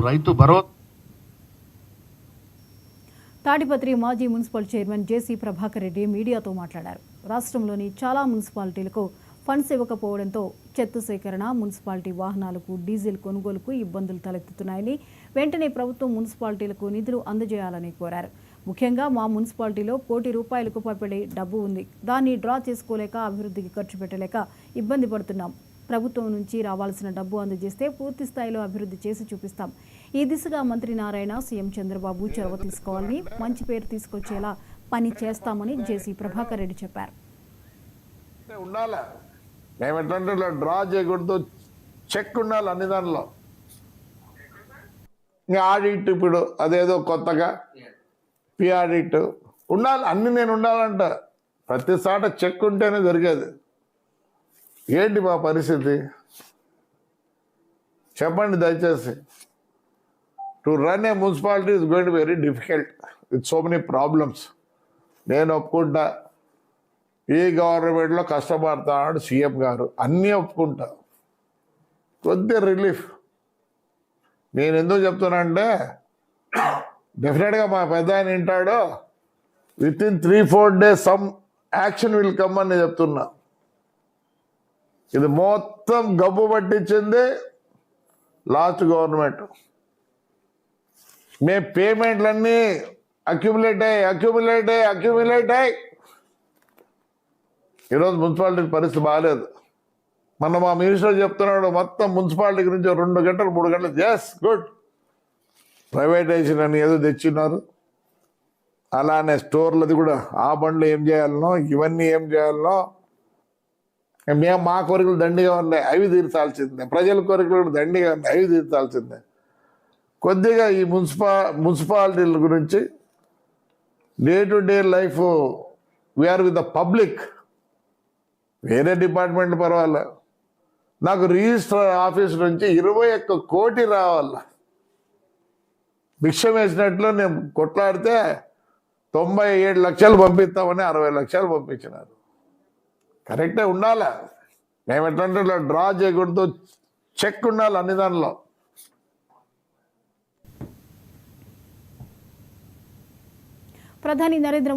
రైతు భరోసా. తాడిపత్రి మాజీ municipal chairman జేసీ ప్రభాకర్ రెడ్డి మీడియాతో మాట్లాడారు. రాష్ట్రంలోని చాలా మున్సిపాలిటీలకు ఫండ్స్ ఇవ్వకపోవడంతో చెత్త సేకరణ, మున్సిపాలిటీ వాహనాలకు డీజిల్ కొనుగోలుకు ఇబ్బందులు తలెత్తుతున్నాయని, వెంటనే ప్రభుత్వం మున్సిపాలిటీలకు నిధులు అందజేయాలని కోరారు. ముఖ్యంగా మా మున్సిపాలిటీలో ₹1 కోటి పైబడే డబ్బు ఉంది. దాన్ని డ్రా చేసుకోలేక, అభివృద్ధికి ఖర్చు పెట్టలేక ఇబ్బంది పడుతున్నాం. ప్రభుత్వం నుంచి రావాల్సిన డబ్బు అందజేస్తే పూర్తి స్థాయిలో అభివృద్ధి చేసి చూపిస్తాం. ఈ దిశగా మంత్రి నారాయణ, సీఎం చంద్రబాబు చొరవ తీసుకోవాలని, మంచి పేరు తీసుకొచ్చేలా పని చేస్తామని జేసీ ప్రభాకర్ రెడ్డి చెప్పారు. డ్రా చేయకూడదు, చెక్ ఉండాలి అన్ని దానిలో. ఇంకా ఆడిట్, ఇప్పుడు అదేదో కొత్తగా ఆడిట్ ఉండాలి, అన్ని నేను ఉండాలంట. ప్రతిసాట చెక్ ఉంటేనే జరిగేది. ఏంటి మా పరిస్థితి చెప్పండి దయచేసి. To run A municipality is going to very difficult with so many problems. నేను ఒప్పుకుంటా, ఈ గవర్నమెంట్లో కష్టపడతాడు సీఎం గారు, అన్నీ ఒప్పుకుంటా. కొద్దిగా రిలీఫ్. నేను ఎందుకు చెప్తున్నానంటే, డెఫినెట్గా మా పెద్ద ఆయన వింటాడు. With in 3-4 days some action will come అని నేను చెప్తున్నా. ఇది మొత్తం గబ్బు పట్టించింది లాస్ట్ గవర్నమెంట్. మేము పేమెంట్లన్నీ అక్యుములేట్ అయ్యి ఈరోజు మున్సిపాలిటీ పరిస్థితి బాగాలేదు. మొన్న మా మినిస్టర్ చెప్తున్నాడు, మొత్తం మున్సిపాలిటీ గురించి 2 గంటలు 3 గంటలు. Yes, good. ప్రైవేటైజేషన్ అని ఏదో తెచ్చిన్నారు. అలానే స్టోర్లది కూడా, ఆ బండ్లు ఏం చేయాలనో, ఇవన్నీ ఏం చేయాలనో, మేము మా కోరికలు దండిగా ఉన్నాయి, అవి తీర్చాల్సిందే. ప్రజల కోరికలు కూడా దండిగా ఉన్నాయి, అవి తీర్చాల్సిందే. కొద్దిగా ఈ మున్సిపాలిటీల గురించి day to day life we are with the public. వేరే డిపార్ట్మెంట్ పర్వాలే, నాకు రిజిస్టర్ ఆఫీస్ నుంచి 21 కోటి రావాల. భిక్షం వేసినట్లు నేను కొట్లాడితే 97 లక్షలు పంపిస్తామని 60 లక్షలు పంపించినారు. కరెక్టే ఉండాలా. మేము ఎట్లంటే ఇట్లా డ్రా చేయకూడదు, చెక్ ఉండాలి అన్ని దానిలో. ప్రధాని నరేంద్ర